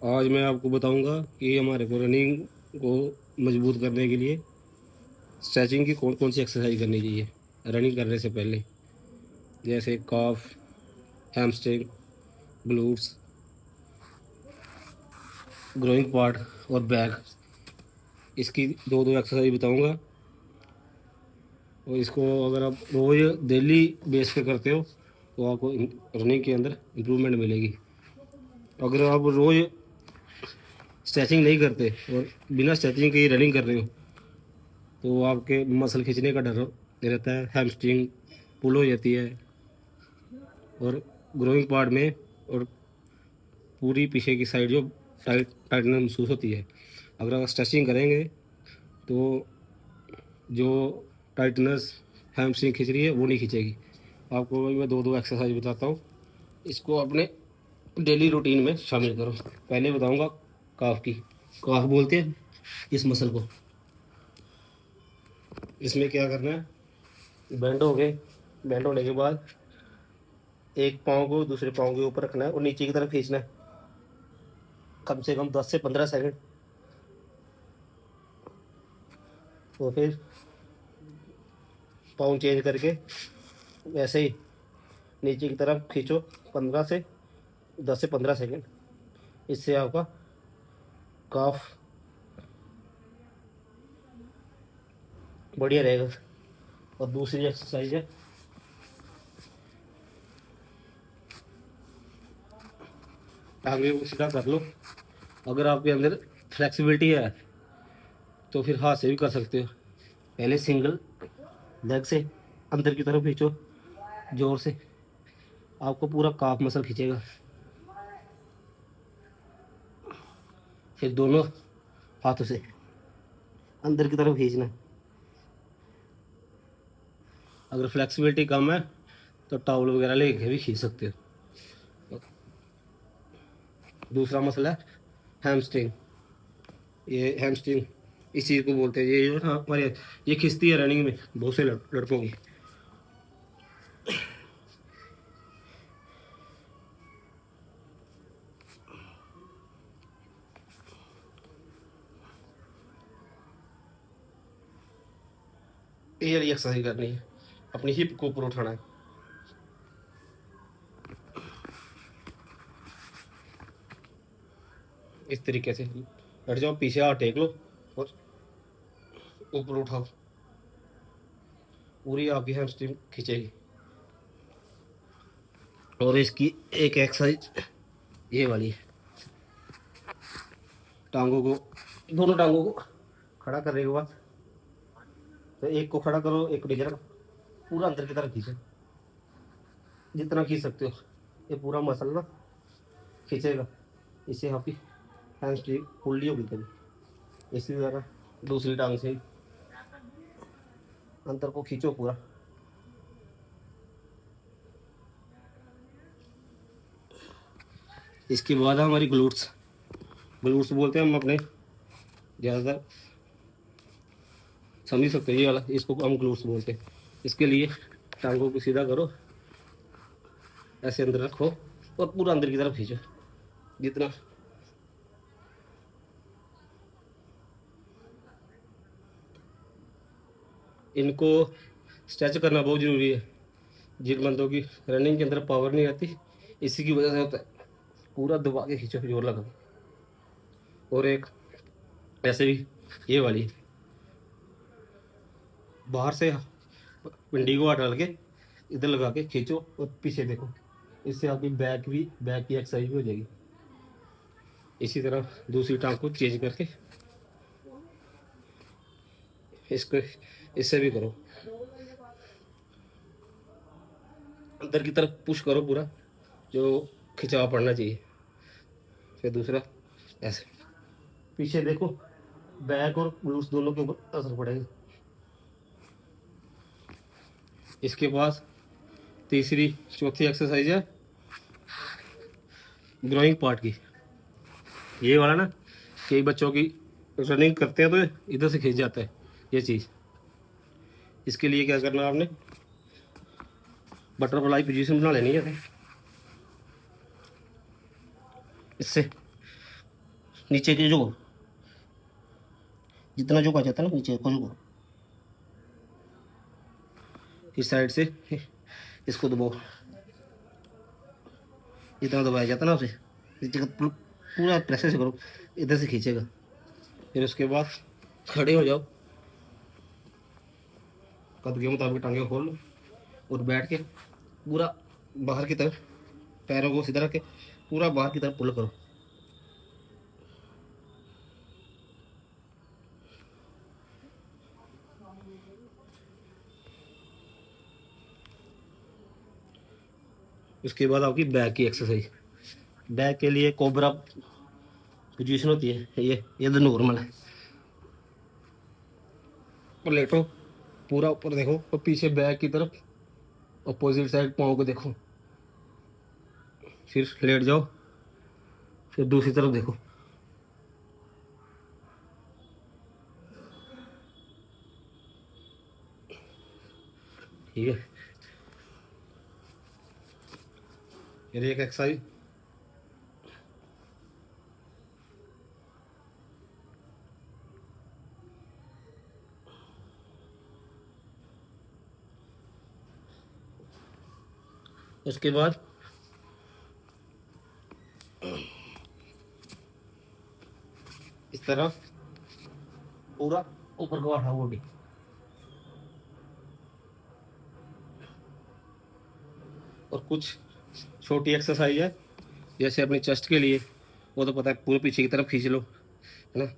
आज मैं आपको बताऊंगा कि हमारे को रनिंग को मजबूत करने के लिए स्ट्रेचिंग की कौन कौन सी एक्सरसाइज करनी चाहिए रनिंग करने से पहले। जैसे काफ, हैमस्ट्रिंग, ग्लूट्स, ग्रोइंग पार्ट और बैक। इसकी दो दो एक्सरसाइज बताऊंगा और इसको अगर आप रोज़ डेली बेस पे करते हो तो आपको रनिंग के अंदर इम्प्रूवमेंट मिलेगी। अगर आप रोज़ स्ट्रेचिंग नहीं करते और बिना स्ट्रेचिंग के ही रनिंग कर रहे हो तो आपके मसल खींचने का डर रहता है, हैमस्ट्रिंग पुल हो जाती है और ग्रोइंग पार्ट में और पूरी पीछे की साइड जो टाइटनेस महसूस होती है। अगर आप स्ट्रेचिंग करेंगे तो जो टाइटनेस हैमस्ट्रिंग खींच रही है वो नहीं खींचेगी। आपको मैं दो दो एक्सरसाइज बताता हूँ, इसको अपने डेली रूटीन में शामिल करो। पहले बताऊंगा काफ की। काफ बोलते हैं इस मसल को। इसमें क्या करना है, बेंड हो गए, बेंड होने के बाद एक पाँव को दूसरे पाँव के ऊपर रखना है और नीचे की तरफ खींचना है कम से कम 10 से 15 सेकंड। तो फिर पाँव चेंज करके वैसे ही नीचे की तरफ खींचो 10 से 15 सेकंड। इससे आपका काफ बढ़िया रहेगा। और दूसरी एक्सरसाइज है, टांगे को सीधा कर लो। अगर आपके अंदर फ्लेक्सिबिलिटी है तो फिर हाथ से भी कर सकते हो। पहले सिंगल लेग से अंदर की तरफ खींचो जोर से, आपको पूरा काफ मसल खींचेगा। फिर दोनों हाथों से अंदर की तरफ खींचना। अगर फ्लेक्सिबिलिटी कम है तो टॉवल वगैरह लेके भी खींच सकते हो। दूसरा मसला है हैमस्ट्रिंग। ये हैमस्ट्रिंग इस चीज़ को बोलते हैं, ये जो है ना हमारे, ये खिंचती है रनिंग में बहुत से लड़कों की। ये वाली एक्सरसाइज करनी है, अपनी हिप को ऊपर उठाना है। इस तरीके से बैठ जाओ, पीछे हाथ टेक लो और ऊपर उठाओ, पूरी आपकी हैमस्ट्रिंग खींचेगी। और इसकी एक एक्सरसाइज ये वाली है, टांगों को, दोनों टांगों को खड़ा करने के बाद तो एक को खड़ा करो, एक को नीचे रखो, पूरा अंदर की तरफ खींचो जितना खींच सकते हो। ये पूरा मसल ना खींचेगा, इससे आपकी हैमस्ट्रिंग फुल नहीं होगी कभी। इसी तरह दूसरी टांग से अंदर को खींचो पूरा। इसके बाद हमारी ग्लूट्स। ग्लूट्स बोलते हैं हम अपने, ज़्यादातर समझ सकते हैं ये वाला, इसको हम ग्लूट्स बोलते हैं। इसके लिए टांगों को सीधा करो, ऐसे अंदर रखो और पूरा अंदर की तरफ खींचो जितना। इनको स्ट्रेच करना बहुत ज़रूरी है। जिन बंदों की रनिंग के अंदर पावर नहीं आती, इसी की वजह से होता है। पूरा दबा के खींचो, जोर लगा के। और एक ऐसे भी ये वाली, बाहर से पिंडी को हाथ डाल के इधर लगा के खींचो और पीछे देखो, इससे आपकी बैक की एक्सरसाइज भी हो जाएगी। इसी तरह दूसरी टांग को चेंज करके इसको इससे भी करो, अंदर की तरफ पुश करो पूरा, जो खिंचाव पड़ना चाहिए। फिर दूसरा ऐसे पीछे देखो, बैक और ग्लूट्स दोनों के ऊपर असर पड़ेगा। इसके बाद तीसरी चौथी एक्सरसाइज है ग्रोइंग पार्ट की। ये वाला ना, कई बच्चों की रनिंग करते हैं तो इधर से खींच जाता है ये चीज़। इसके लिए क्या करना है आपने, बटरफ्लाई पोजीशन बना लेनी है। इससे नीचे के जो जितना जो आ जाता है ना नीचे को जो इस साइड से इसको दबाओ, जितना दबाया जाता है ना उसे नीचे का पूरा प्रेशर से करो, इधर से खींचेगा। फिर उसके बाद खड़े हो जाओ, कद के मुताबिक टांगे खोल लो और बैठ के पूरा बाहर की तरफ पैरों को सीधा रख के पूरा बाहर की तरफ पुल करो। उसके बाद आपकी बैक की एक्सरसाइज। बैक के लिए कोबरा पोजीशन होती है, ये तो नॉर्मल है। और लेटो, पूरा ऊपर देखो और पीछे बैक की तरफ अपोजिट साइड पाँव को देखो, फिर लेट जाओ, फिर दूसरी तरफ देखो। ठीक है, फिर एक एक्सरसाइज। उसके बाद इस तरह पूरा ऊपर को उठाओ बॉडी। और कुछ छोटी एक्सरसाइज है, जैसे अपनी चेस्ट के लिए, वो तो पता है, पूरे पीछे की तरफ खींच लो, है ना।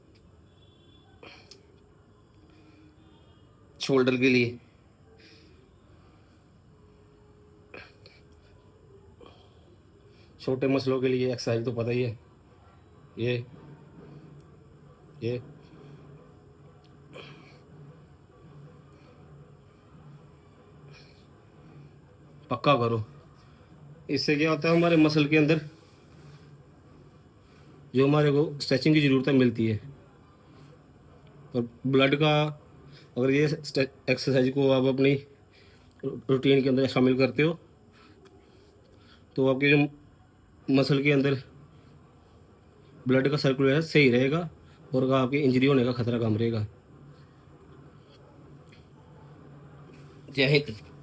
शोल्डर के लिए छोटे मसलों के लिए एक्सरसाइज तो पता ही है, ये ये पक्का करो। इससे क्या होता है, हमारे मसल के अंदर जो हमारे को स्ट्रेचिंग की ज़रूरत है मिलती है। और ब्लड का, अगर ये एक्सरसाइज को आप अपनी रूटीन के अंदर शामिल करते हो तो आपके जो मसल के अंदर ब्लड का सर्कुलेशन सही रहेगा और आपकी इंजरी होने का खतरा कम रहेगा। जय हिंद।